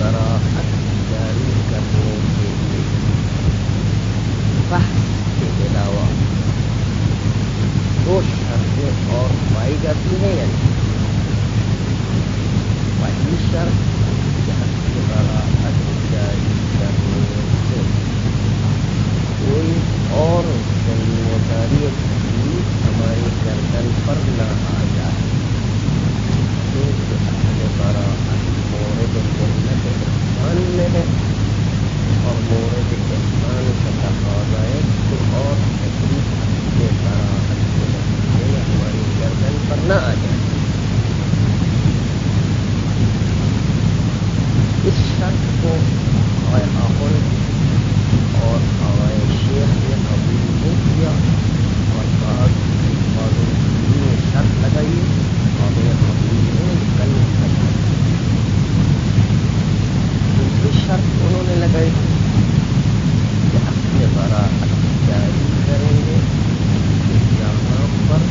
براءت جاری کرنے کے لیے بحث کے علاوہ دو شرطیں اور پائی جاتی ہیں، یعنی پہلی شرط کہ براءت جاری کرنے سے کوئی اور ذمہ داری ہماری گردن پر نہ آ جائے، کیونکہ اہل براءت مورد منت احسان میں ہے اور مورد احسان کا تقاضا ہے کہ اور تکلیف اہل براءت کے نتیجے میں ہماری گردن پر نہ آ جائے۔ اس شرط کو آئے آخر اور آئے شیخ نے قبول نہیں کیا اور بعض نے شرط لگائی اور یہ قبول نہیں کل دوسری شرط انہوں نے لگائی کہ اپنے براءت جاری کریں گے کہ یہاں پر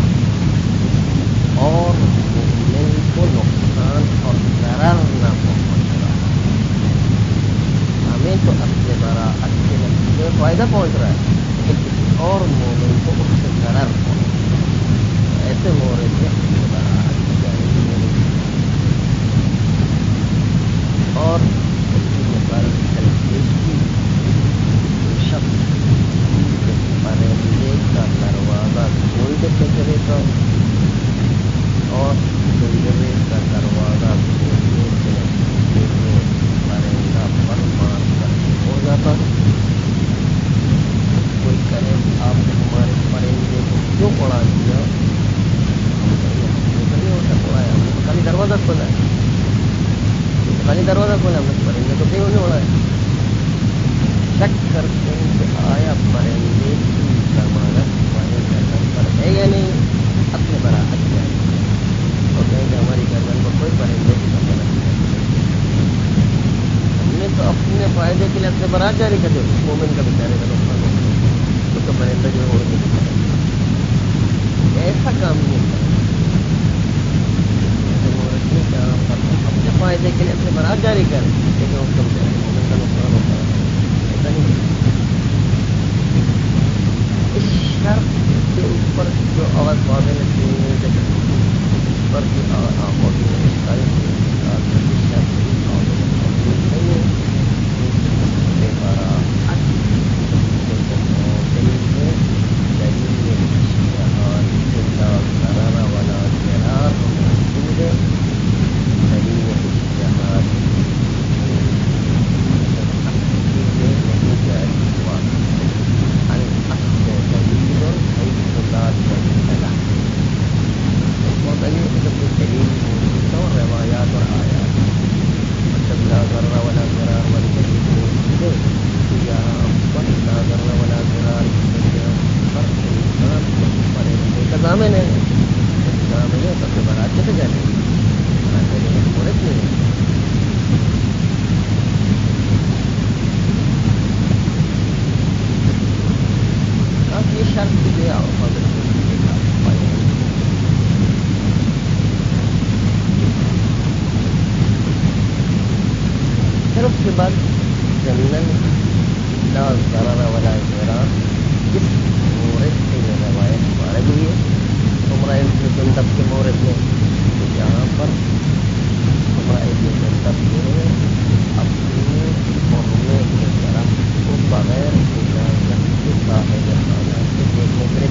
اور مومن کو نقصان اور ضرر نہ پہنچ رہا، ہمیں تو اپنے براءت کے نتیجے میں فائدہ پہنچ رہا ہے لیکن کسی اور مومن کو اس سے ضرر پہنچ رہا ہے، ایسے مورد میں اپنے براءت جاری نہیں۔ اور اس کی مثال تلخیص کی شخص پرندے کا دروازہ کھول کے پچرے کا اور پنجرے کا دروازہ کھولنے کے نتیجے میں پرندہ پر مار کر ہو جاتا ہے۔ کوئی کہے آپ نے ہمارے پرندے کو کیوں اڑا دیا؟ ہم کہیں نہیں ہوتا اڑایا، ہم نے خالی دروازہ کھولا ہے، خالی دروازہ کھولا، ہم نے پرندے کو کیوں نہیں اڑایا؟ شک کرتے ہیں کہ آیا پرندے کی ضمانت ہماری گردن پر ہے یا نہیں، اپنے براءت جاری اور کہیں کہ ہماری گردن پر کوئی پرندے کی ضمانت نہیں، ہم نے تو اپنے فائدے کے لیے اپنے براءت جاری کر دیا، مومن کا بیچارے کا نقصان ہو تو پرندہ جو اڑ کے دکھا ایسا کام نہیں کرتا۔ اپنے فائدے کے لیے اپنے براءت جاری کر لیکن اس کا بیچارے مومن کا نقصان ہوتا ہے، ایسا نہیں۔ اس شرط کے اوپر جو آواز واضح لگتی ہے اس پر بھی آنکھوں کی شکایت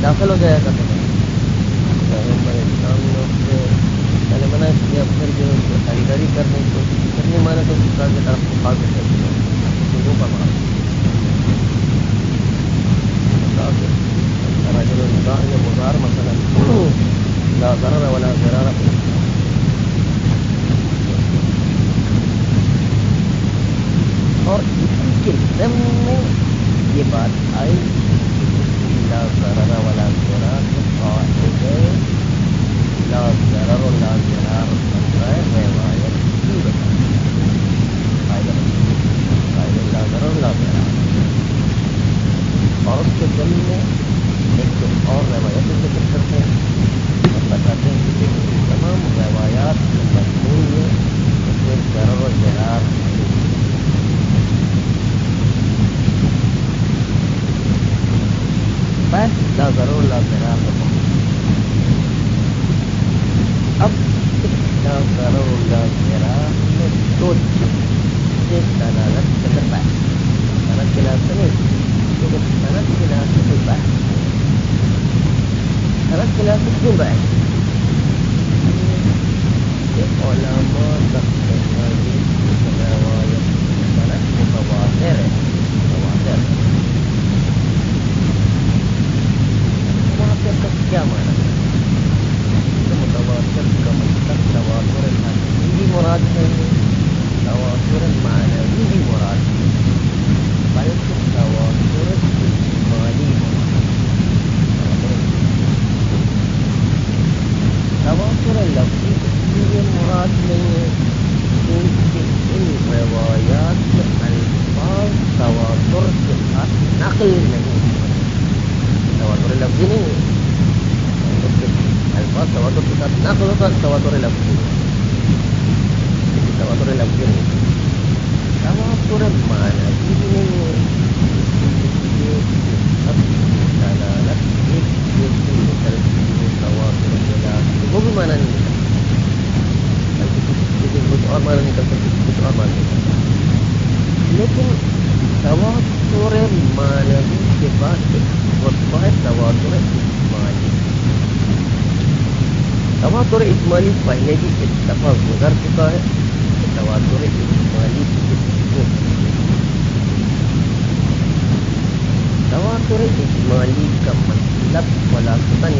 داخل ہو جایا کرتا تھا، پہلے منع کیا، پھر جو خریداری کرنے کی کوشش کرنے مانا تو سرکار کی طرف کو کھا کے لوگوں کا مار مزار مثلا لا ضرر ولا ضرار، اور اسی کے ضمن میں یہ بات آئی لا ضرر ولا ضرار قاعدہ لا ضرر ولا ضرار روایت کی قاعدہ لا ضرر ولا ضرار، اور اس کے ضمن میں ایک اور روایت ذکر کرتے ہیں اور بتاتے ہیں کہ تمام روایات مضمون میں اس میں ضرر و ضرار سے دلالت کرتا ہے. سند کہلاتا نہیں کیونکہ سند کہلاتا کوئی بحث نہیں. سند کہلاتا کیوں بحث کہ علماء تقسیم روایت سند متواتر ہے. متواتر متواتر کا کیا معنی ہے؟ متواتر کا مطلب تواتر حقیقی بھی مراد ہے، تواتر معنوی بھی مراد ہے، بلکہ تواتر اجمالی مراد ہے. تواتر لفظی اس لیے مراد نہیں ہے کیونکہ ان روایات کے الفاظ تواتر کے ساتھ نقل نہیں ہے. تواتر لفظی نہیں ہے، الفاظ تواتر کے ساتھ نقل ہوتا ہے. تواتر لفظی نہیں، تواتر لفظی نہیں، تواتر معنوی بھی نہیں ہے. یہ سب دلالت ایک جیسی نکلتی ہے. تواتر وہ بھی معنی نہیں نکلتا، بلکہ کچھ اور معنی نکل سکتی، کچھ اور معنی نکل سکتی. لیکن تواتر معنوی کے بعد ایک رتبہ ہے تواتر اجمالی. تواتر اجمالی پہلے بھی ایک دفعہ گزر چکا ہے کہ تواتر اجمالی تواتر اجمالی کا مطلب خلاصتاً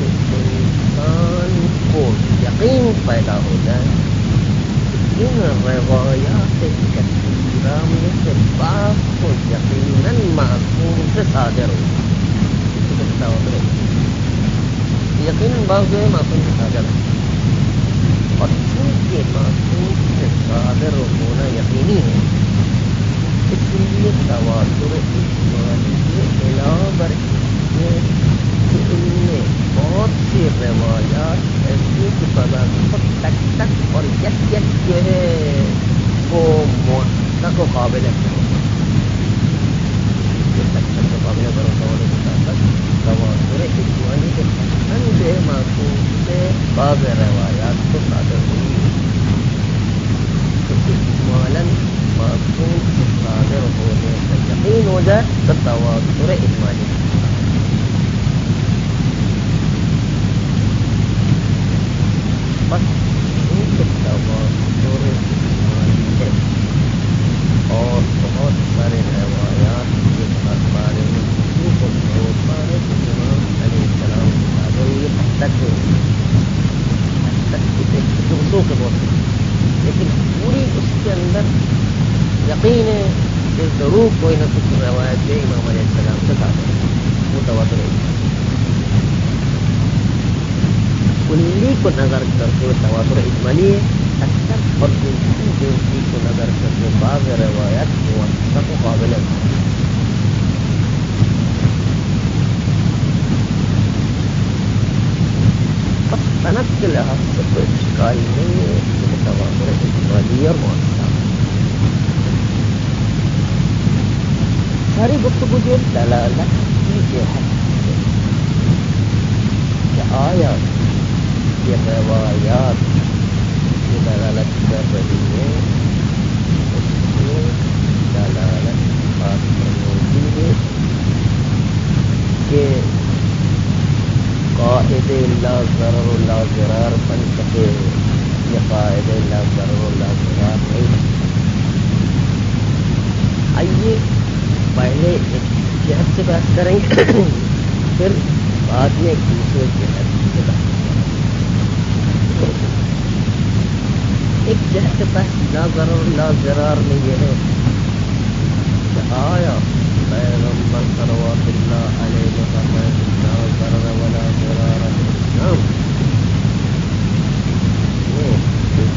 انسان کو یقین پیدا ہو جائے ان روایات کثیرہ میں سے بعض کو یقیناً معصوم سے صادر ہو. یقیناً بعض جو ہے معصوم سے صادر ہو، اور چونکہ معصوم سے صادر ہونا یقینی ہے اس لیے تواتر اجمالی کے علاوہ بر کہ ان میں بہت سی روایات ایسی کہ بذات تک تک اور یک یک جو ہے وہ محقق و قابل بھروسہ، تک تک و قابل بھروسہ ہونے کے ساتھ ساتھ تواتر اجمالی کے حسن جو ہے معصوم سے بعض روایات کو صادر ہوئی تو اجمالاً معصوم سے صادر ہونے کا یقین ہو جائے تو تواتر اجمالی. بس ان کے تواتر اجمالی ہے اور بہت سارے روایات کے بارے میں کسی کو بھروسہ ہے کہ امام علیہ السلام صادر ہوئے حد تک اسے دوسروں کے بہت، لیکن پوری اس کے اندر یقین ہے کہ ضرور کوئی نہ کچھ روایت ہے امام علیہ السلام سے صادر ہے. وہ تواتر ہے. کلی کو نظر کرتے ہوئے تواتر اجمالی ہے اکثر، اور جنسی کو نظر کرتے بعض روایات موثق و قابل ہے. بس صنعت کے لحاظ سے کوئی اشکال نہیں ہے کہ تواتر اجمالی اور موثق. ساری گفتگو جو دلالت کی جہت ہے کہ آیا یہ روایات کی دلالت کر رہی ہے اس میں دلالت خاص ہوتی ہے کہ قاعدے لا ضرر لا ضرار بن سکے. یہ قاعدے لا ضرر لا ضرار نہیں. آئیے پہلے ایک جہت سے بات کریں گے پھر بعد میں ایک دوسرے جہت سے بات کریں گے. ایک جہت سے بات لا ضرر لا ضرار میں یہ ہے کہ آیا پیغمبر صلوات اللہ علیہ وسلم لا ضرر ولا ضرار الاسلام میں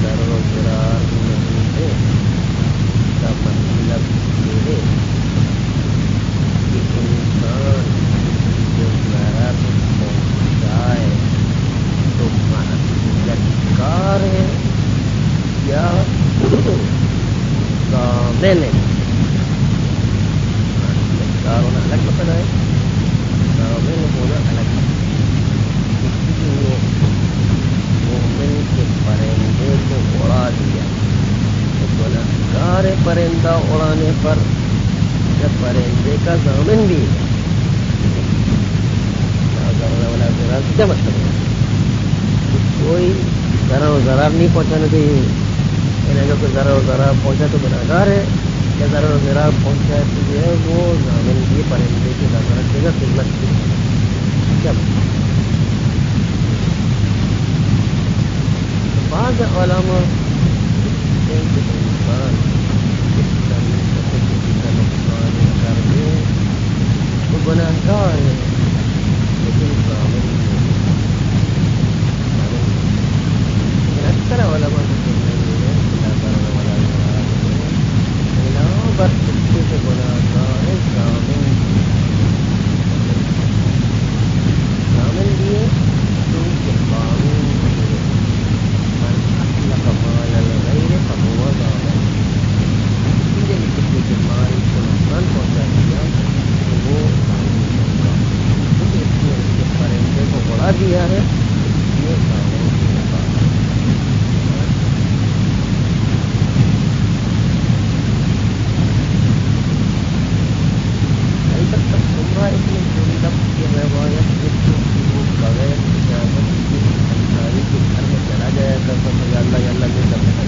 ضرر و ضرار نہیں ہے کا مطلب یہ ہے کہ انسان جو ضرر پہنچائے تو معصیت کار ہے یا ضامن ہے. معصیت کار ہونا الگ مطلب ہے، ضامن ہونا الگ. اس لیے مومن کے پرندے کو اڑا دیا تو گناہ پرندہ اڑانے پر جب پرندے کا ضامن بھی ہے. کیا مطلب ہے؟ کوئی ضرر و ضرار نہیں پہنچانا چاہیے. اگر کوئی ضرر و ضرار پہنچا تو گناہگار ہے. یا ضرر و ضرار پہنچا تو جو ہے وہ ضامن بھی پرندے کی ضمانت دے گا خدمت کی. کیا بعض علماء انسان کسی کا نقصان کر دے تو گناہگار ہے لیکن ضامن اکثر علماء کو سننے میں بس کسی سے گناہگار ہے. ضامن دیے تو کے قانون مال الغیر فهو ضامن. کسی کے مال کو نقصان پہنچا دیا تو وہ اس نے اس کے پرندے کو اڑا دیا ہے یہ ضامن کی بات ہے. البتہ عمرہ ابن جندب کی روایت بغیر اجازت کی انصاری کے گھر میں چلا جایا کرتا تھا. یا اللہ نہیں کرتا تھا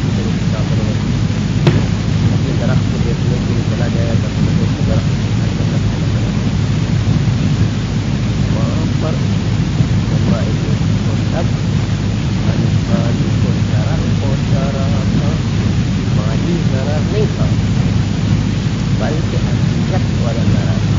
اپنے درخت کو دیکھنے کے لیے چلا جایا کرتا تھا. اس درخت وہاں پر عمرہ ابن جندب انصاری کو ضرر پہنچا رہا تھا. مالی ضرر نہیں تھا بلکہ اذیت والا ضرر تھا.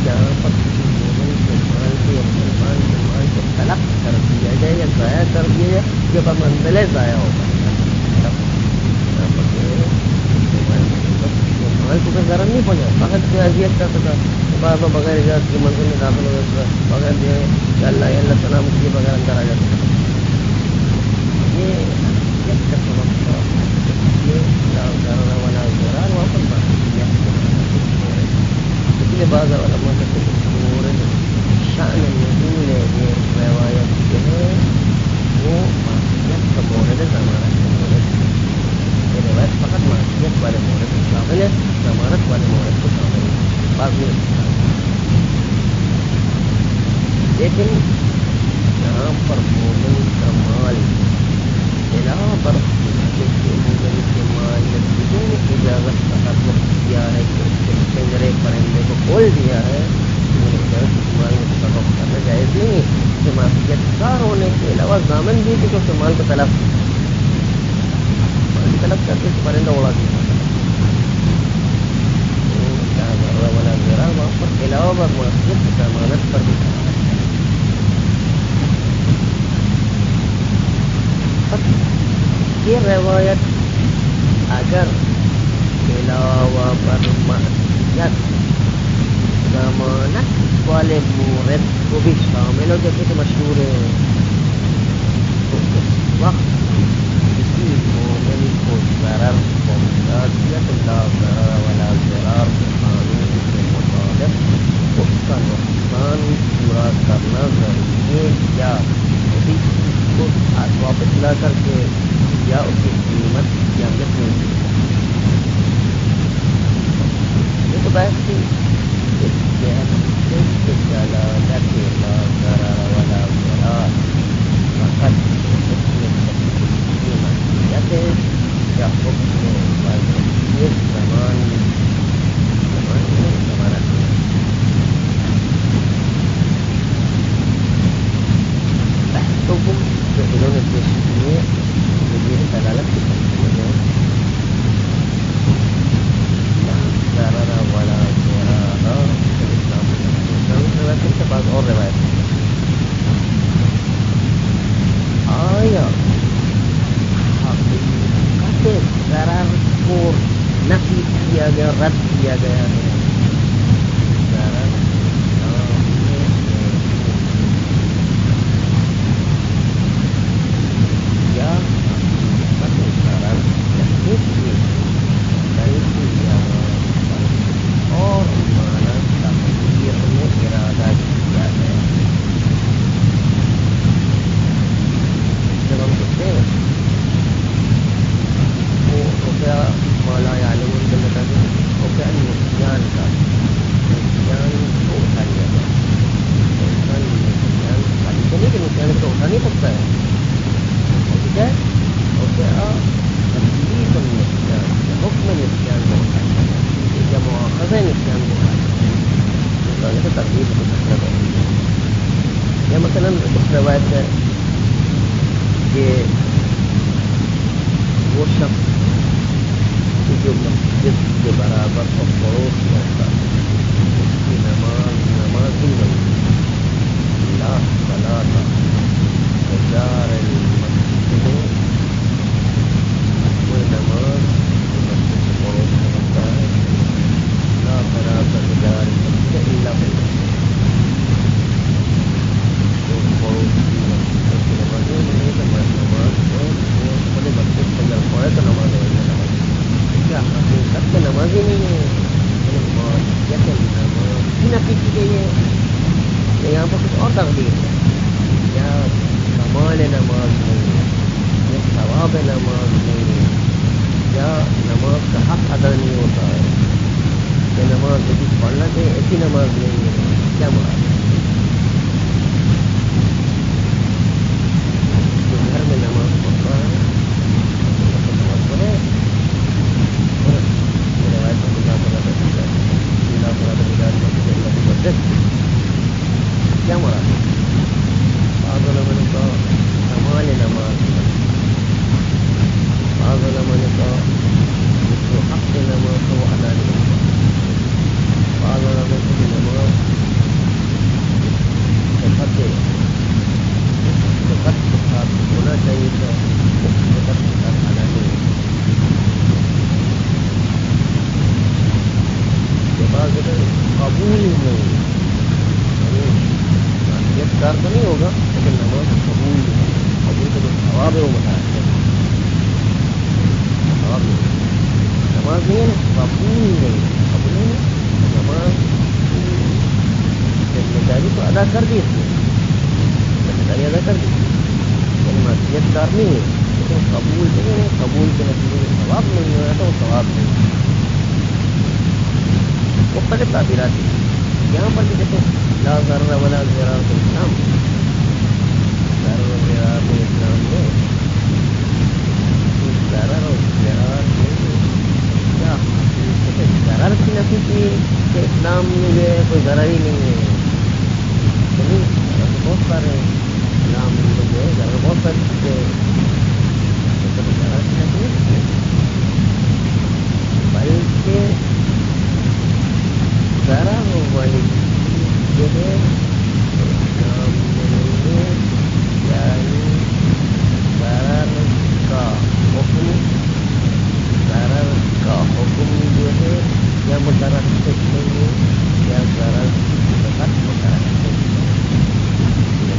جہاں پر کسی مومن کے مال کو یا مسلمان کے مال کو تلف کر دیا جائے یا ضائع کر دیا جائے یہ بمنزلے ضائع ہوگا. مال کو کوئی ضرر نہیں پہنچا فقط کوئی اذیت کرتا تھا. بار بغیر اجازت کے منزل میں داخل ہو جاتا تھا. بغیر جو ہے کہ اللہ سلام کے بغیر اندر آ جاتا تھا. یہ اذیت کا سبب تھا. اس لیے بعض علماء سے شان نزول یہ روایت جو ہے وہ معصیت کا مورد ضمانت کا مورد. یہ روایت فقط معصیت والے مورد کو شامل ہے, ضمانت والے مورد کو شامل ہے. باقی لیکن جہاں پر مومن کا مال علاوہ پر مومن کے مال میں بدون اجازت کا تعلق کیا ہے کہ اس کے پنجرے پرندے کو کھول دیا ہے مال میں تصرف کرنا جائز نہیں ہے. کہ معصیت کار ہونے کے علاوہ ضامن بھی کہ اس مال کو تلف کرتے اس پرندہ اڑا دیا والا ذرا وہاں پر علاوہ پر معصیت کی ضمانت پر بھی یہ روایت اگر علاوہ پر معصیت ضمانت والے مورد کو بھی شامل ہو جیسے کہ مشہور ہے تو اس وقت کسی مومن کو ضرر پہنچا دیا تو لا ضرر ولا ضرار کے قانون کے مطابق اس کا نقصان پورا کرنا ضروری ہے یا اسی کو واپس لا کر کے یا اس کی قیمت یا مثل یہ تو بحث تھی. دلالت لا ضرر ولا ضرار فقط قیمت یا حکم یہ ضمانت حکم جو انہوں نے پیش کیے یہ دلالت کی تفصیل ہے. ضرر ولا ضرار کے پاس اور روایت آیا حقیقت ضرر کو نفی کیا گیا, رد کیا گیا ہے. ضرر یا اٹھا نہیں سکتا ہے. ٹھیک ہے. تکلیف النسیان حکم نسیان کو اٹھاتا ہے یا مواخذہ نسیان کو اٹھاتا ہے تو تکلیف کو سکتا ہے. یا مثلا اس روایت ہے کہ وہ شخص جو مسجد کے برابر اور پڑوس میں ہوتا ہے اس کی نماز ہی نہیں. لا صلاۃ بجار المسجد, کوئی نماز مسجد کے پڑوس میں ہوتا ہے. لا صلاۃ بجار المسجد الا بالمسجد, تو پڑوس کی مسجد کی نماز نہیں تو نماز بڑے مسجد کے اندر پڑھے تو نماز نہیں. کیا حقیقت میں نماز ہی نہیں ہے, جیسے نماز ہی نہ کی گئی ہے. یہاں پر کچھ اور تقدیر ہے, یا کمال نماز نہیں ہے, یا ثواب نماز نہیں ہے, یا نماز کا حق ادا نہیں ہوتا ہے, یا نماز جو کچھ پڑھنا چاہیے ایسی نماز نہیں ہے. کیا مراد ہے؟ جو گھر میں نماز پڑھتا ہے نماز پڑھے کیا مراد ہے؟ بعض علماء نے کہا کمال نماز, بعض علماء نے کہا جو حق نماز وہ ادا نہیں ہوتا, بعض علماء کی نماز صفت کے ساتھ ہونا چاہیے تھا, صفت کے ساتھ ادا نہیں ہوتا. بعض قبول نہیں, معصیتکار تو نہیں ہوگا لیکن نماز قبول نہیں. قبول کا جو ثواب ہے وہ بتایا ہے, ثواب نہیں, نماز نہیں ہے نا, قبول نہیں. قبول نہیں نماز ذمہ داری تو ادا کر دی, اس نے ذمہ داری ادا کر دی, لیکن معصیتکار نہیں ہے, لیکن قبول نہیں ہے. قبول کے نتیجے میں ثواب نہیں ہو رہا تو وہ ثواب نہیں. مختلف تعبیرات ہیں یہاں پر بھی. دیکھیں لا ضرر ولا ضرار تو اسلام, ضرر و ضرار تو اسلام میں ضرر اور ضرار کیا حقیقت ہے؟ ضرر کی نفی کی کہ اسلام میں جو ہے کوئی ضرر ہی نہیں ہے. نہیں, ضرر بہت سارے اسلام میں جو ہے ضرر بہت ساری چیزیں ضرر کی نفی نہیں, بلکہ ضرر والی جو ہے اسلام میں نہیں ہے. یعنی ضرر کا حکم جو ہے یا مترتب نہیں ہے یا ضرر فقط مترتب ہے.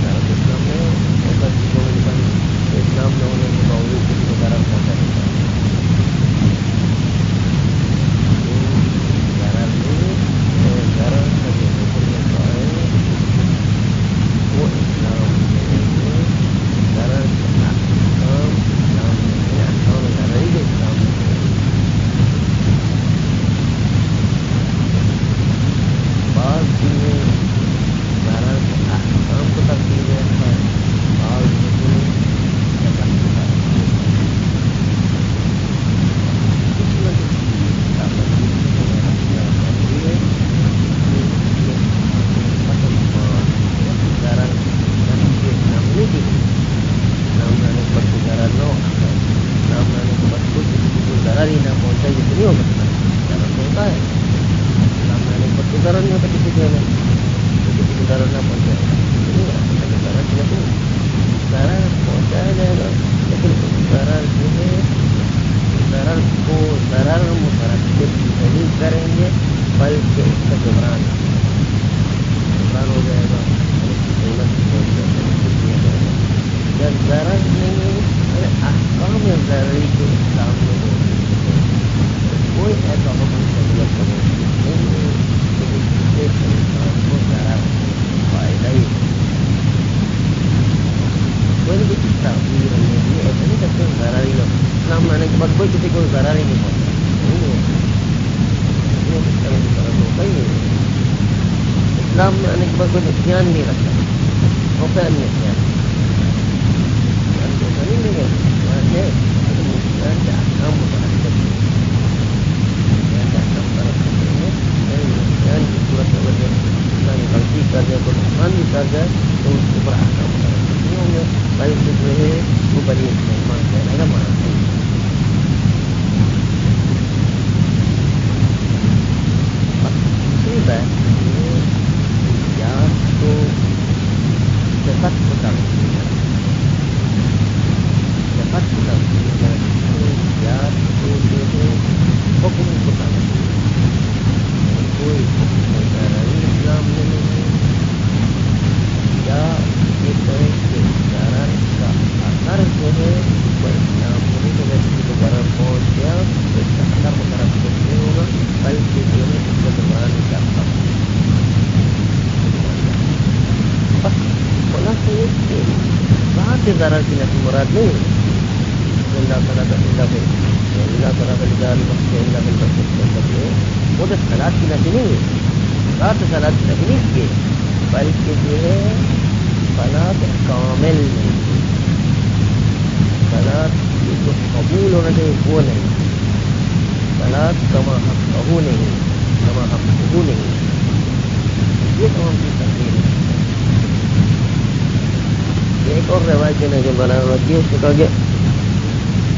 ضرر اسلام میں ایسا چیزوں میں اسلام میں ہونے کے باوجود کسی کو ضرر پہنچا دیتا ہے. ضرر کا جو حکم ہوتا ہے وہ اسلام میں ضرر کا احکام اسلام میں احکام ضرری کے اسلام میں. بعض چیزیں ضرر کے احکام کو ترتیب رکھتا ہے, بعض چیزیں ضرر ہی نہ پہنچا, یہ تو نہیں ہو سکتا. ضرر تو ہوتا ہے, اسلام میں آنے پر تو ضرر نہیں ہوتا کسی کو, کسی کو ضرر نہ پہنچائے ضرر پہنچایا جائے گا, لیکن ضرر جو ہے ضرر کو ضرر مترتب نہیں کریں گے بلکہ اس کا جبران ہو جائے گا, اس کی قیمت دیا جائے گا. جب ضرر نہیں احکام ضرری کے اسلام میں کوئی ایسا حکم شریعت کا نہیں ہے کہ جس سے انسان کو ضرر فائدہ ہی کوئی بھی کچھ تعبیر رہنے کی ایسا نہیں کرتے ضرر ہی لوگ. اسلام لانے کے بعد کوئی کسی کو ضرر ہی نہیں پہنچتا, نہیں ہے اس طرح کی طرح ہوتا ہی نہیں. اسلام میں آنے کے بعد کوئی نسیان نہیں رکھتا, ہوتا ہے نسیان بنی مسلمان کہنے کا معنی نہیں. دوسری بات یاد تو صفت کو تعلق ہے، صفت کو تعلق ہے، یاد تو جو ہے حکم کو تعلق ہے. کوئی حکم ضروری اسلام میں نہیں ہے، یا یہ کہے کہ ضرر کا اثر جو ہے وہ اسلام میں نہیں، تو ویسے تو ضرر پہنچ گیا تو اس کا اثر مقرر نہیں ہوگا، بلکہ جو ہے اس کا دوران کرتا ہوں. بس خلاصہ یہ کہ وہاں سے ضرر کی نفی مراد نہیں ہے. اللہ تعالیٰ کا لجال وقت اللہ کے بس وہ تو صلاۃ کی نفی نہیں ہے، رات صلاۃ کی نفی نہیں کی، بلکہ جو ہے صلاۃ کامل نہیں ہے، صلاۃ جو قبول ہونا چاہیے وہ نہیں، صلاۃ کما حق نہیں، کما حق نہیں. یہ کون سی تقریر ہے؟ ایک اور روایت جو نظر بنا ہوتی ہے، اس کو کہا گیا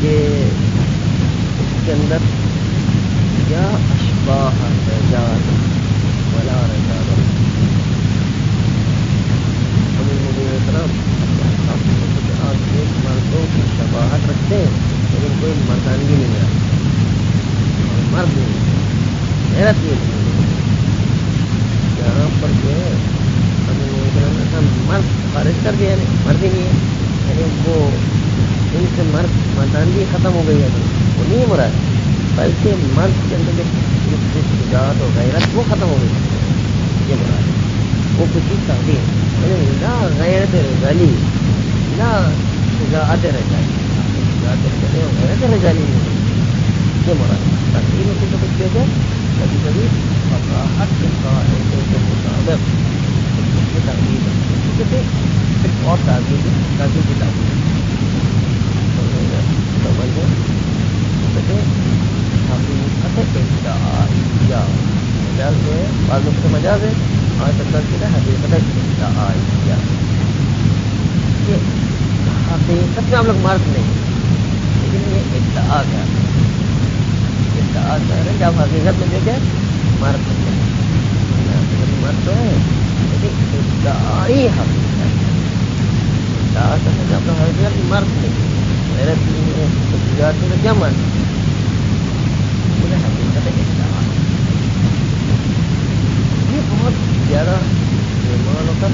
کہ اس کے اندر کیا اشباہ رجال ولا رجال. آپ ایک مردوں کی شباہت رکھتے ہیں لیکن کوئی مردانگی نہیں آتی، مرد نہیں، غیرت نہیں ہے. یہاں پر جو ہے ہم مرد خارج کر دیا، مرد ہی نہیں ہے، یعنی وہ ان سے مردانگی ختم ہو گئی ہے، وہ نہیں مراد، بلکہ مرد کے اندر جو شجاعت اور غیرت وہ ختم ہو گئی، یہ مراد ہے. وہ کچھ چیز تعلیم یعنی نہ غیرت رجالی نہ شجاعت رجالی، غیرت رجالی نہیں، یہ مراد ہے. تقریر میں تو کچھ کہتے ہیں کبھی کبھی فقاہت کے قاعدے کے مطابق تقریر کہتے صرف اور تعبیر کی تعبیر سمجھے کہتے حقیقت ادعائیہ مجاز جو ہے، بعض لوگ سے مجاز ہے اور تفصیل ہے حقیقت ادعائیہ. یہ حقیقت میں ہم لوگ مرد نہیں، لیکن یہ ادعا کا ادعا کر رہے ہیں کہ آپ حقیقت میں دیکھیں مرد نہیں، مرد تو ہے لیکن ادعائی حقیقت ادعا کرنے کا آپ حقیقت مرد نہیں، غیرت نہیں ہے تو تجارت میں کیا مرد حقیقت ادعا. یہ بہت زیادہ ایمان ہوتا ہے،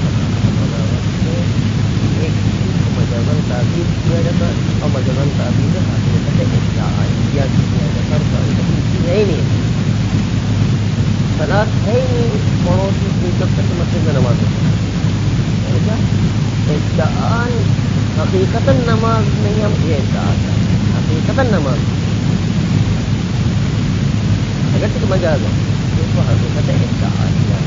ایک چیز کو مجازن تعبیر کیا جاتا ہے اور مجازن تعبیر حقیقت ادعائیہ کیا جاتا ہے. چیز ہے ہی نہیں، صلاۃ ہے ہی نہیں پڑوسی کی جب تک مسجد میں نماز ہوتی ہے. ادعا حقیقت نماز نہیں، ہم یہ ادعا حقیقت نماز اگر تک مجاز ہے تو اس کو حقیقت ادعائیہ.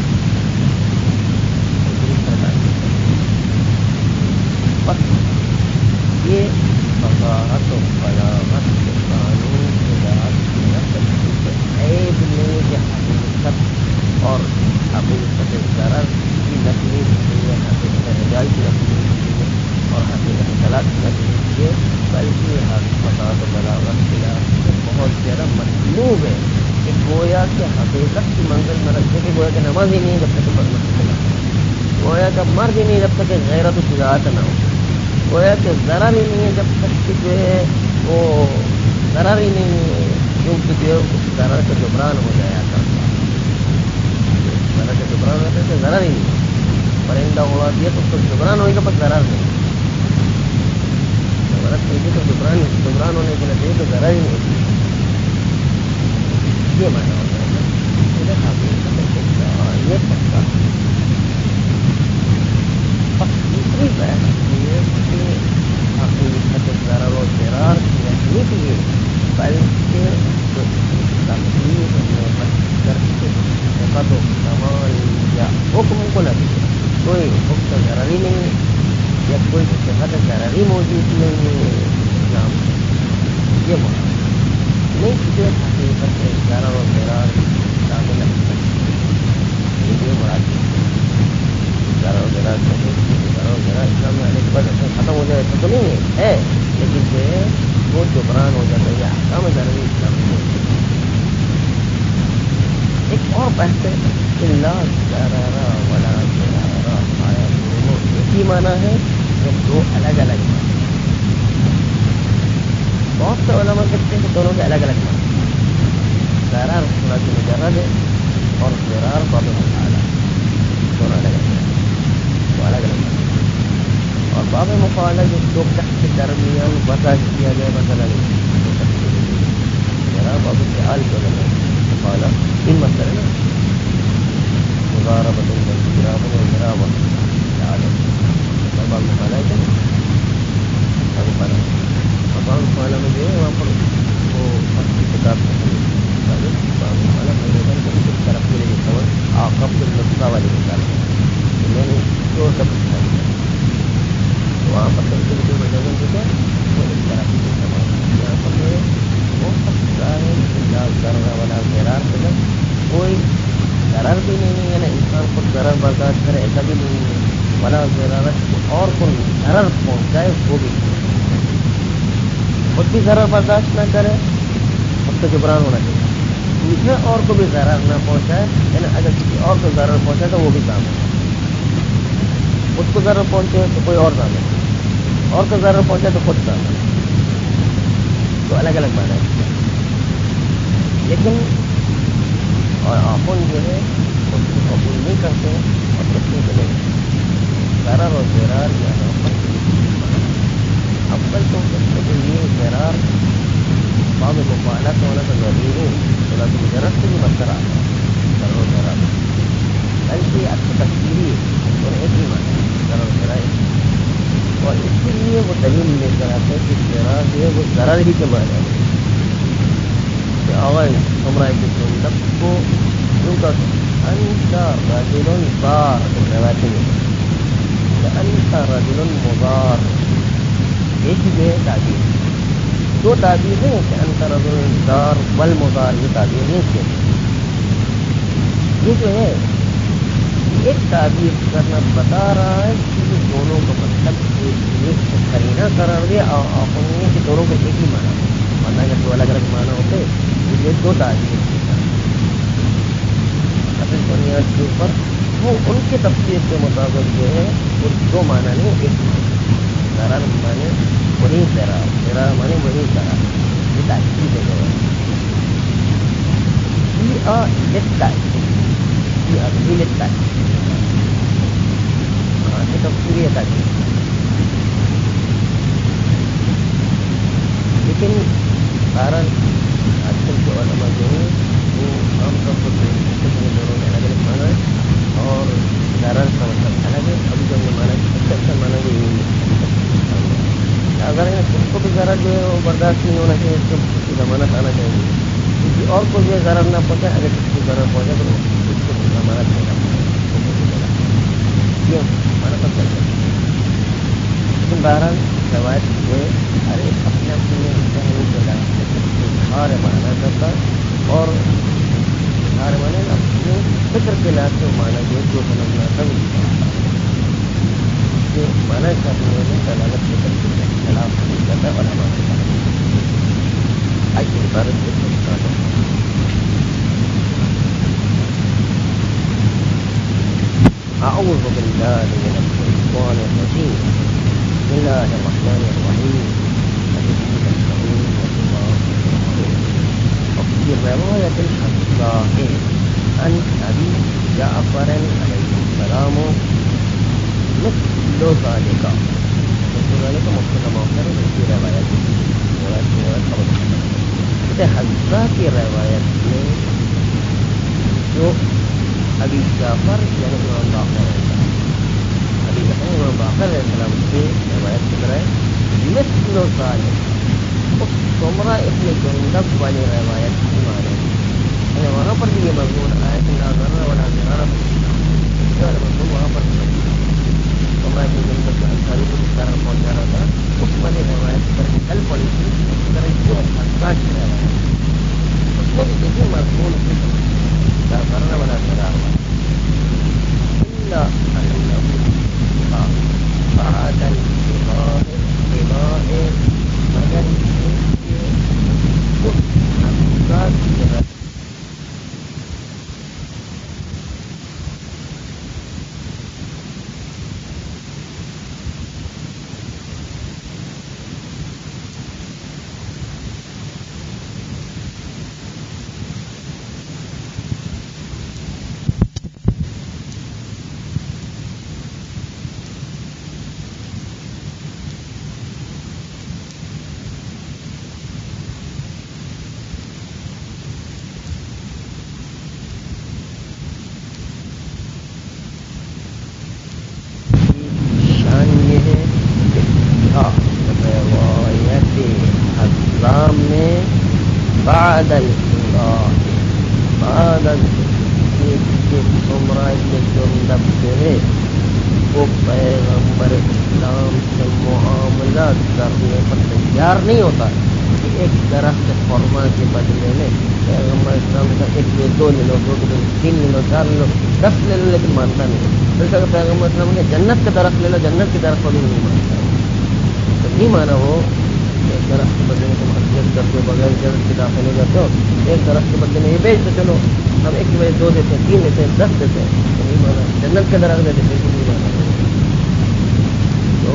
بس یہ فقاہت و بلاغت کے قانون کے بعد عیب نہیں کہ حقیقت اور حقیقت ضرر کی نفی نہیں ہے، حقیقت رجال کی نفی نہیں ہے اور حقیقت طلاق کی نفی نہیں ہے، بلکہ فقاہت و بلاغت کے بہت زیادہ مطلوب ہے کہ گویا کہ حقیقت کی منزل میں رکھتے کہ گویا کہ نماز ہی نہیں ہے جب تک مسجد، گویا کہ مرد ہی نہیں جب تک غیرت و شجاعت نہ ہو، گویا کہ ضرر ہی نہیں ہے جب تک کہ جو ہے وہ ضرر ہی نہیں ہے، کیونکہ جو ہے اس ضرر کا جبران ہو جایا کرتا، ضرر کا جبران ہوتا ہے کہ ضرر ہی نہیں، پرندہ ہوا دیا تو اس کو جبران ہوئے گا پر ضرر نہیں، ضرورت نہیں تھی تو جبران ہونے کے لیے تو ضرر ہی نہیں، یہ مانا ہوتا ہے. یہ پکا دوسری بات یہ کہ حقیقت ضرر و ضرار کی نہیں تھی، بلکہ تقریر میں کر کے صفت و کمال یا حکم کو لگے کوئی حکم ضروری نہیں ہے یا کوئی صفت ضروری موجود نہیں ہے اسلام میں، یہ بات نہیں کہ حقیقت ضرر و ضرار شامل ہے، یہ مراد ضرر و ضرار ضرر و ضرار اسلام میں آنے کے بعد ختم ہو جائے تو نہیں ہے. لیکن جو ہے وہ جبران ہو جاتا ہے. یہ احکام ضروری اسلام میں. ایک اور بحث ہے کہ لا ضرر ولا ضرار آیا دونوں ایک ہی معنی ہے یا دو الگ الگ معنی. بہت سے علماء کہتے ہیں کہ دونوں کے الگ الگ معنی. ضرر صورت مجرد ہے اور ضرار باب مفعلہ دونوں الگ الگ وہ الگ الگ معنی. اور باب مفعلہ جو دو کس کے درمیان وضع کیا گیا مثلا ضرار باب فعال کے درمیان مفعلہ تین مسئلہ نا مضاربۃ واستراب واضراب عادت باب مفعلہ ہے باب مفعلہ. اور باب مفعلہ میں جو ہے وہاں پر وہ اپنی کتاب باب مفعلہ میں نے کس طرف کے لیے خبر عاقب النصا والی مثال میں نے دو سب وہاں پر تفصیل کے وجہ سے کیا وہ اس طرح کی خبر یہاں پر جو ہے وہ سب ہے لا ضرر ولا ضرار سے کوئی ضرر بھی نہیں ہے یعنی انسان کو ضرر برداشت کرے ایسا بھی نہیں ہے ولا ضرارت اور کو ضرر پہنچائے وہ بھی خود بھی ضرر برداشت نہ کرے خود کو جبران ہونا چاہیے. دوسرے اور کو بھی ضرر نہ پہنچائے یعنی اگر کسی اور کو ضرر پہنچائے تو وہ بھی کام ہے. خود کو ضرر پہنچے تو کوئی اور کام ہے اور کو ضرر پہنچائے تو خود کام ہے. تو الگ الگ معنی ہے. لیکن اور آپن جو ہے اس کو قبول نہیں کرتے اور کتنے چلے ضرر اور ضرار یا اول تو یہ ضرار باب مفعلہ ہونا تو ضروری ہے صورت مجرد سے بھی مذکر آتا ہے ضرر و ضرار بلکہ اچھی تفصیلی اور ایک ہی معنی ضرر و ضرار. اور اس کے لیے وہ دلیل لے کر آتے ہیں کہ ضرار جو ہے وہ ضرر ہی کے معنی ہے. اول عمرہ کی سنت کو یوں کر انت رجل ضار روایتیں انت رجل مضار ایک ہی ہے تعبیر. دو تعبیر ہیں کہ انت رجل ضار والمضار یہ تعبیر نہیں تھے. یہ جو ہے ایک تعبیر کرنا بتا رہا ہے کہ دونوں کا مطلب ایک قرینہ قرار دیا اور اپنے کہ دونوں کو ایک ہی معنی ورنہ اگر دو الگ الگ معنی ہوتے یہ دو تعبیر اصل بنیاد کے اوپر وہ ان کے تفسیر کے مطابق جو ہے وہ دو معنی نہیں ایک معنی. ضرر معنی وہی ضرار معنی وہی ضرار یہ تاکید ہے. یہ تفسیر ہے تاکید. لیکن سارا آج کل کے علماء جو ہیں وہ عام طور پر دونوں میں الگ الگ مانا ہے اور ضرر کا مطلب الگ ہے. ابھی جو یہ مانا سب سے اچھا مانا جو یہی اگر خود کو بھی ضرر جو ہے وہ برداشت نہیں ہونا چاہیے اس کو ضمانت آنا چاہیے. کسی اور کو بھی ضرر نہ پہنچائے اگر کسی کو ضرر پہنچے تو اس کو ضمانت دینا یہ مانا سب سے اچھا. لیکن بہرحال روایت جو ہے ہر ایک اپنے اپنے ہر مانا کرتا اور ہر مانے اپنے فکر کے لحاظ سے مانا جو سمجھنا تھا جو مانا کرنے میں دلالت فکر کے خلاف نہیں کرتا اور ہمارے آج کی عبارت سے أعوذ بالله من الشيطان الرجيم بسم الله الرحمن الرحيم وفي رواية الحفصاء عن أبي جعفر عليه السلام مثل ذلك مختلف موقع في روایت حفصہ کی روایت میں جو ابی جعفر یعنی امام باقر ابی جعفر امام باقر علیہ السلام کی روایت کی طرح مثل ذلك اس سمرہ ابن جندب والی روایت کی معنی یعنی وہاں پر بھی یہ مضمون آیا کہ لا ضرر ولا ضرار مضمون وہاں پر سمرہ ابن جندب کے انصاری کو اس طرح پہنچا رہا تھا اس والی روایت پر کل پڑی تھی اس طرح کی حفصہ کی روایت اس میں بھی دیکھیے مضمون کی لا ضرر ولا ضرار إلا أنه بعد الإماء اللہ بعد کہ تمہارا یہ جو لفظ ہے وہ پیغمبر اسلام سے معاملہ کرنے پر تیار نہیں ہوتا کہ ایک درخت خرما کے بدلے میں پیغمبر اسلام کا ایک لے دو لے لو 2 لے لو 3 لے لو 4 لے لو 10 لے لو لیکن مانتا نہیں. پھر اگر پیغمبر اسلام نے جنت کا درخت لے لو جنت کی درخت کو بھی نہیں مانتا. تو نہیں مانا ہو ایک درخت کے بدلے میں تم حقیقت کرتے ہو بغیر جنت کے داخل ہو جاتے ہو. ایک درخت کے بدلے میں یہ بیچ تو چلو ہم ایک کی وجہ 2 دیتے ہیں 3 دیتے ہیں 10 دیتے ہیں تو نہیں مانا. جنت کا درخت دیتے ہیں نہیں مانا. تو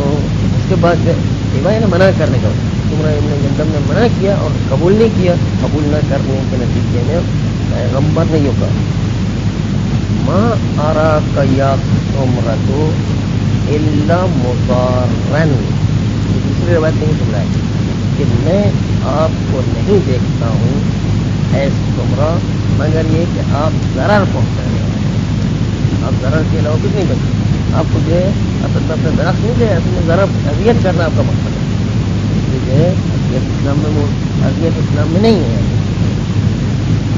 اس کے بعد ایمان نے منع کرنے کا تمہارا ابن جندب نے منع کیا اور قبول نہیں کیا. قبول نہ کرنے کے نتیجے میں پیغمبر نے یہ کہا ما اراک یا عمرتو الا مضارن. دوسری روایت نہیں سن رہا ہے کہ میں آپ کو نہیں دیکھتا ہوں اے عمرہ مگر یہ کہ آپ ضرر پہنچانے والے. آپ ضرر کے علاوہ کچھ نہیں بچے. آپ کو جو ہے اصل میں اپنے درخت نہیں دے اصل میں ضرر اذیت کرنا آپ کا مقصد ہے. جو ہے اذیت اسلام میں اذیت اسلام میں نہیں ہے.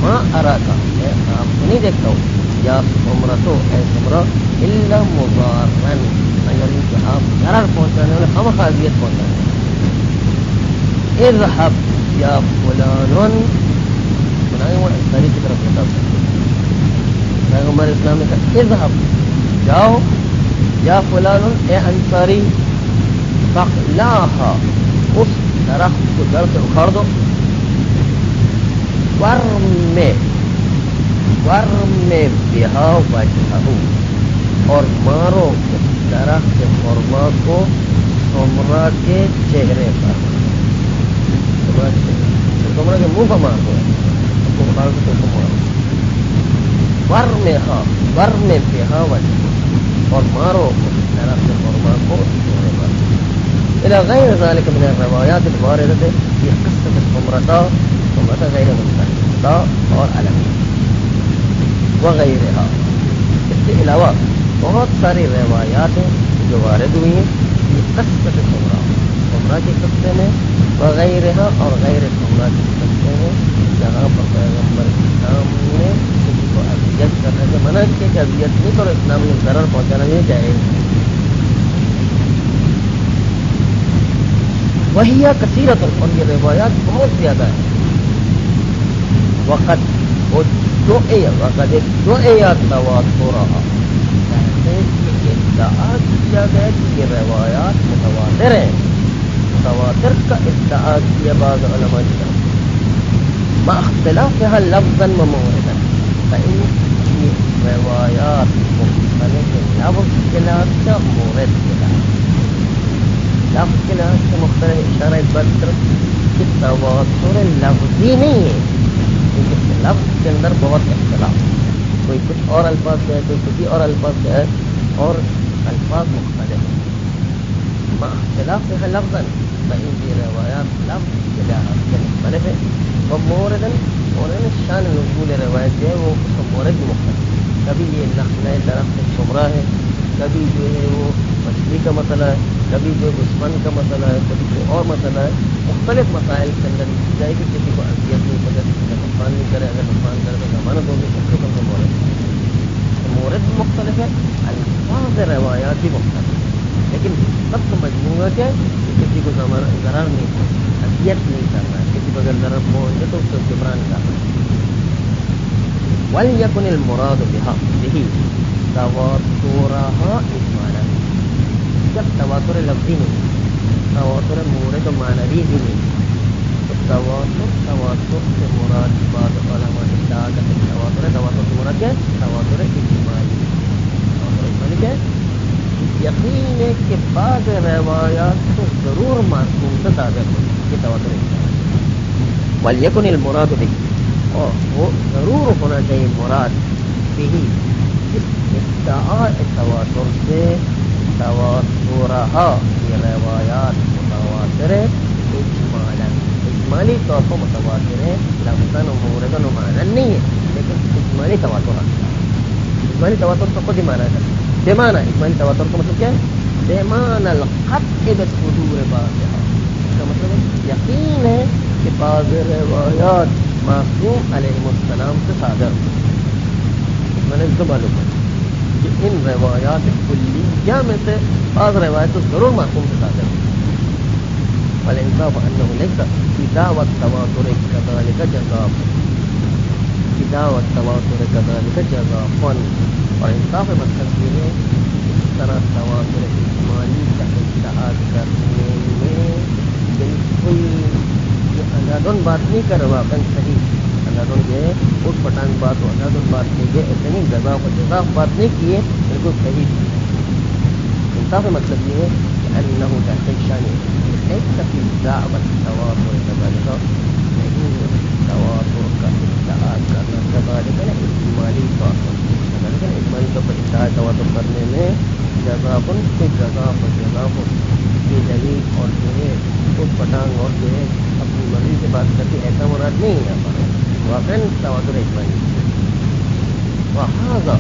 ماں ارا کا میں آپ کو نہیں دیکھتا ہوں یا عمرہ تو اے عمرہ الا مضارن مگر یہ کہ آپ ضرر پہنچانے والے خواہ اذیت پہنچانے والے. اذهب یا فلان سنائے وہ انصاری کی طرف ہوتا پیغمبر اسلام نے کہا اذهب جاؤ یا فلان اے انصاری فقلاها اس درخت کو جڑ سے اکھاڑ دو ورم بہا وجہہ اور مارو اس درخت خرما کو عمرہ کے چہرے پر عمرہ کے منہ پر مار دو اکھاڑ کے تو مارو ورم بہا وجہہ اور مارو اس درخت خرما کو چہرے پر. الى غیر ذلك من الروایات الواردة في قصة العمرة غیر مستحقہ اور علمی وغیرہ. اس کے علاوہ بہت ساری روایات ہیں جو وارد ہوئی ہیں یہ قصۃ عمرہ کے قصے میں وغیرہ اور غیر عمرہ کے قصے میں جہاں پر پیغمبر اسلام نے کسی کو اذیت کرنے سے منع کیا کہ اذیت نہیں کرو اسلام نے ضرر پہنچانا نہیں چاہے. وہی کثیرت اور یہ روایات بہت زیادہ ہیں. وقت جو ادعا کیا گیا کہ یہ روایات متواتر ہیں. متواتر کا ادعا کیا بعض علماء کی طرف مع اختلافها لفظا و موردا. یہ روایات مختلف لفظ کے لحاظ سے مورد کے لحاظ لفظ کے لحاظ سے مختلف اشارہ اس بات کی طرف کہ تواتر لفظی نہیں ہے کیونکہ لفظ کے اندر بہت اختلاف کوئی کچھ اور الفاظ سے ہے کوئی کسی اور الفاظ سے ہے اور الفاظ مختلف ہیں. مع اختلاف سے ہے لفظ فإن کی روایات لفظ کے لحاظ سے مختلف ہے اور موردن شان نزول روایت جو ہے وہ اس کا مورد بھی مختلف. کبھی یہ نخل درخت شمرہ ہے کبھی جو ہے وہ مچھلی کا مسئلہ ہے کبھی جو دشمن کا مسئلہ ہے کبھی کوئی اور مسئلہ ہے. مختلف مسائل کے اندر کی جائے گی کسی کو اذیت نہیں کرے کسی کا نقصان نہیں کرے اگر نقصان کرے تو ضمانت ہوگی اس کے کم سے مورد بھی مختلف ہے الفاظ روایات بھی مختلف ہے لیکن سب کا مجموعہ کیا ہے کہ کسی کو ضرر نہیں ہے اذیت نہیں کرنا ہے کسی کو اگر ضرر پہنچے تو اس کو جبران کرنا ہے. وَلْيَكُنِ الْمُرَادُ بِهِ تواترها اجمالا. جب تواتر لفظی نہیں تواتر مورد و معنوی بھی نہیں تو تواتر سے مراد بعض علماء ادعا کرتے ہیں تواتر سے مراد کیا ہے تواتر اجمالی. تواتر اجمالی کیا ہے یقین ہے کہ بعض روایات تو ضرور معصوم سے تابع ہو یہ تواتر اجمالی. وَلْيَكُنِ الْمُرَادُ بِهِ اور وہ ضرور ہونا چاہیے مراد بھی اس ادعا تواتر سے تواترہا یہ روایات متواتر اجمالی طور پر متواتر ہے لفظاً و مورداً و معنی نہیں ہے لیکن اجمالی تواتر اجمالی تواتر تو خود ہی مانا ہے بے معنی اجمالی تواتر کا مطلب کیا ہے بے معنی القطع بصدور بعضها اس کا مطلب ہے یقین ہے کہ بعض روایات معصوم علیہ السلام سے صادر، میں نے اس کو معلوم ہے کہ ان روایات کلیہ میں سے بعض روایت تو ضرور معصوم سے صادر ہے. والانصاف انه ليس اذا والتواتر كذلك جزاء، اذا والتواتر كذلك جزاء. اور انصاف مطلب یہ ہے اس طرح تواتر اجمالی کا اتحاد کرنے میں بالکل یہ اندھادھند بات نہیں کر رہا، واقعا صحیح اندھادھند یہ اٹھ پٹانگ بات ہو، اندھادھند بات نہیں ہے، ایسے نہیں جزا و جزاف بات نہیں کیے، بالکل صحیح. انصاف مطلب یہ ہے کہ انه تحقیق شان ليس في الدعوة التواتر كذلك، نہیں تواتر کا اتحاد کرنا كذلك اجمالی طور پر، كذلك اجمالی طور پر اتحاد تواتر کرنے میں جزاپن سے جزاف و جزاف کی دلیل اور جو ہے اٹھ پٹانگ اور جو ہے اپنی مرضی سے بات کرتی ایسا مراد نہیں ہے ہمارا، واقعا تواتر اجمالی. وہذا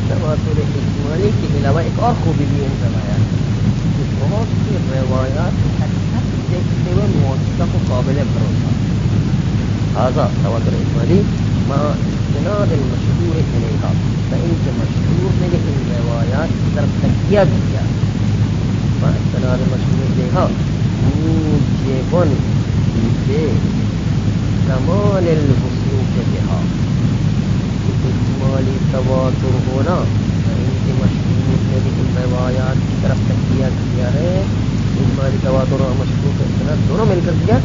تواتر اجمالی کے علاوہ ایک اور خوبی بھی ان روایات کہ بہت سی روایات دیکھتے ہوئے موثق و قابل بھروسہ. هذا تواتر اجمالی مع استناد المشہور الیہا، فان کے مشہور نے ان روایات کی طرف تکیہ بھی کیا، مع استناد المشہور الیہا موجبن لکمال الوثوق بها، اجمالی تواتر ہونا ان کے مشہور نے بھی ان روایات کی طرف تکیہ کیا ہے. اجمالی تواتر اور مشہور کا استناد دونوں مل کر دیا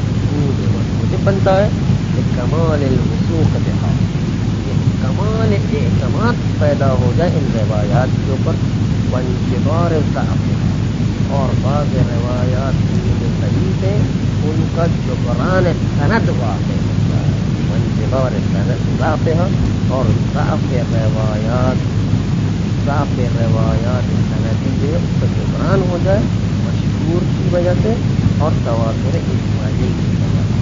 مجھے بنتا ہے کہ کمال الوثوق بها، کمال اعتماد پیدا ہو جائے ان روایات کے اوپر، وانجبار الضعف، اور بعض روایات جو صحیح ہے ان کا جبران سند واقع ہوتا ہے، وانجبار سند ضعف ہے، اور ضعف روایات سندی جو اس کا جبران ہو جائے مشہور کی وجہ سے اور تواتر اجمالی کی وجہ سے.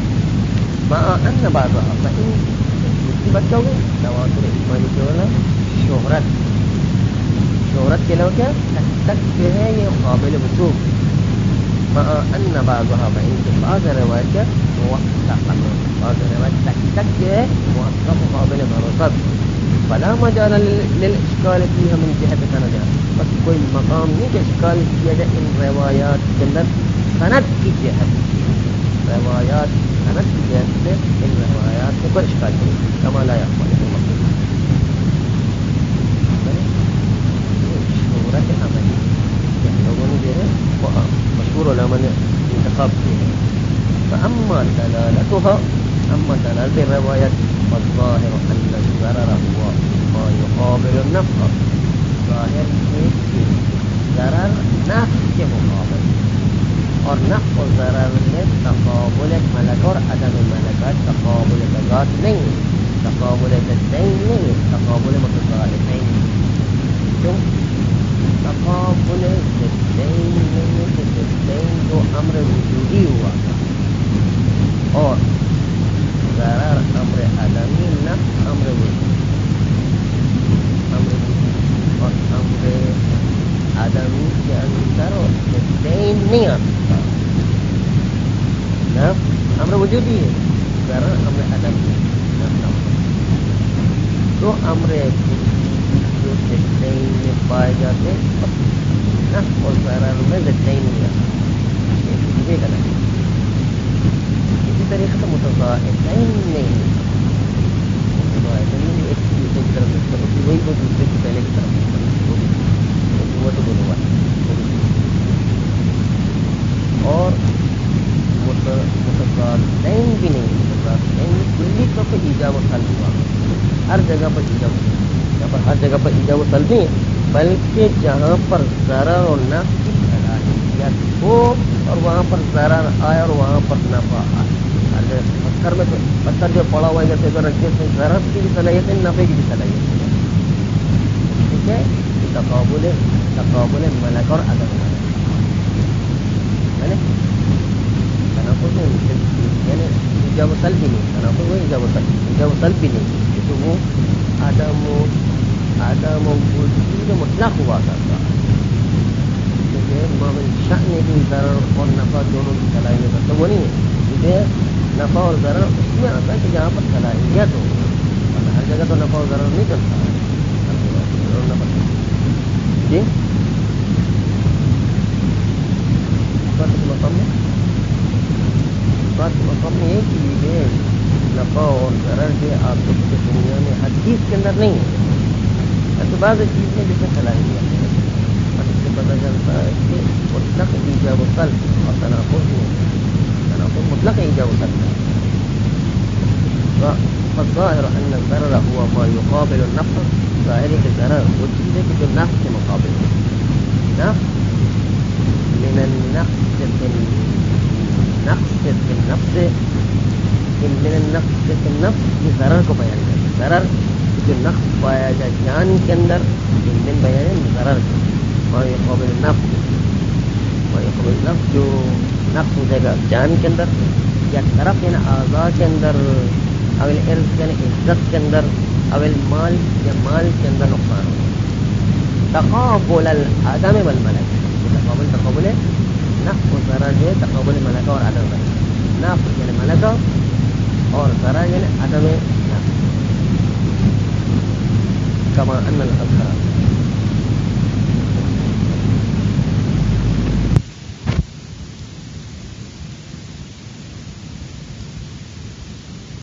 مع ان بعضها فإن کی بات کیا ہوگی تواتر اجمالی کے والا شہرت کے علاوہ کیا تک جو ہے یہ قابل وثوق. مع ان بعضها فإن کے بعض روایت کیا موثق، بعض روایت تک جو ہے موثق و قابل بھروسہ. فلا مجال للاشکال فيها من جهة سندها، بس کوئی مقام نہیں کہ اشکال کیا جائے ان روایات کے اندر سند کی جہت، روایات سند کی جہت سے ان روایات سے کوئی اشکال نہیں. کما لا يقبل شہرت عملی کہ لوگوں نے جو ہے وہ مشہور علماء نے انتخاب کیے ہیں. فاما دلالتها، اما دلالت الروایت فالظاہر ان الضرر هو ما يقابل النفع، ظاہر ہے کہ ضرر نفع کے مقابل، اور نفع و ضرر میں تقابل ملک اور عدم ملکات، تقابل ذات نہیں، تقابل ضدین نہیں، تقابل متضادین. کیوں تقابل ضدین نہیں؟ کہ ضدین جو امر وجودی ہوا اور ضرر امر عدمی، نفع امر وجودی، امر وجودی اور امر عدمی کے اندر ضدین نہیں آ سکتا. نفع امر وجودی ہے، ضرر امر عدمی، تو امر جو ضدین میں پائے جاتے نفع اور ضرر میں ضدین نہیں آتا. اسی طریقے سے متضادین نہیں، متضادین ایک دوسرے کی طرف ہوتی وہی کو دوسرے کی پہلے کی طرف وہ تو دونوں بات. اور متضادین بھی نہیں، متضادین کلی طور پہ ایجاب و سلب ہوا، ہر جگہ پر ایجاب، یہاں پر ہر جگہ پر ایجاب و سلب نہیں ہے، بلکہ جہاں پر ضرر اور نفع کی صلاحیت ہو اور وہاں پر ضرر آئے اور وہاں پر نفع آئے. پتھر میں پتھر جو پڑا ہوا ہے جیسے اگر رکھے تو ضرر کی بھی صلاحیت ہے، نفع کی بھی صلاحیت ہے. ٹھیک ہے، تقابل ملک اور عدم ملک ہے نا، تناقض یعنی ایجاب و سلب بھی نہیں، تناقض وہ ایجاب و سلب بھی نہیں، کیونکہ وہ عدم وجود مطلق ہوا کرتا ہے. کیونکہ معامل شأن بھی ضرر اور نفع دونوں کی صلاحیت مطلب وہ نہیں ہے، ہوتے ہیں نفع اور ضرر اس میں آتا ہے کہ جہاں پر صلاحیت ہو، ورنہ ہر جگہ تو نفع اور ضرر نہیں چلتا ہے. جی بات مقام میں یہ چیزیں نفع اور ضرر کے آپ کی دنیا میں ہر چیز کے اندر نہیں ہے. تو بعض چیز میں جس میں صلاحیت ہے اور اس سے پتہ چلتا ہے کہ مطلق ایجاب و طلب اور تناقض مطلق ایجاب و طلب ہے. فالظاہر ان الضرر هو ما يقابل النفع. ظاہر ہے کہ ضرر وہ چیز ہے کہ جو نفع کے مقابل ہے. نفع من النفس في النفس یہ ضرر کو بیان کرتا ہے. ضرر جو نقص پایا جائے جان کے اندر من بیان ضرر ما يقابل النفس جو نقص ہو جائے گا جان کے اندر یا طرف یعنی اعضاء کے اندر، اول عرض یعنی عزت کے اندر، اول مال یا مال کے اندر نقصان ہو. تقابل العدم والملک تقابل ہے نفع و ضرر جو ہے تقابل ملکہ اور عدم ہے. نفع یعنی ملکہ اور ضرر یعنی عدم نفع. کما ان الازہر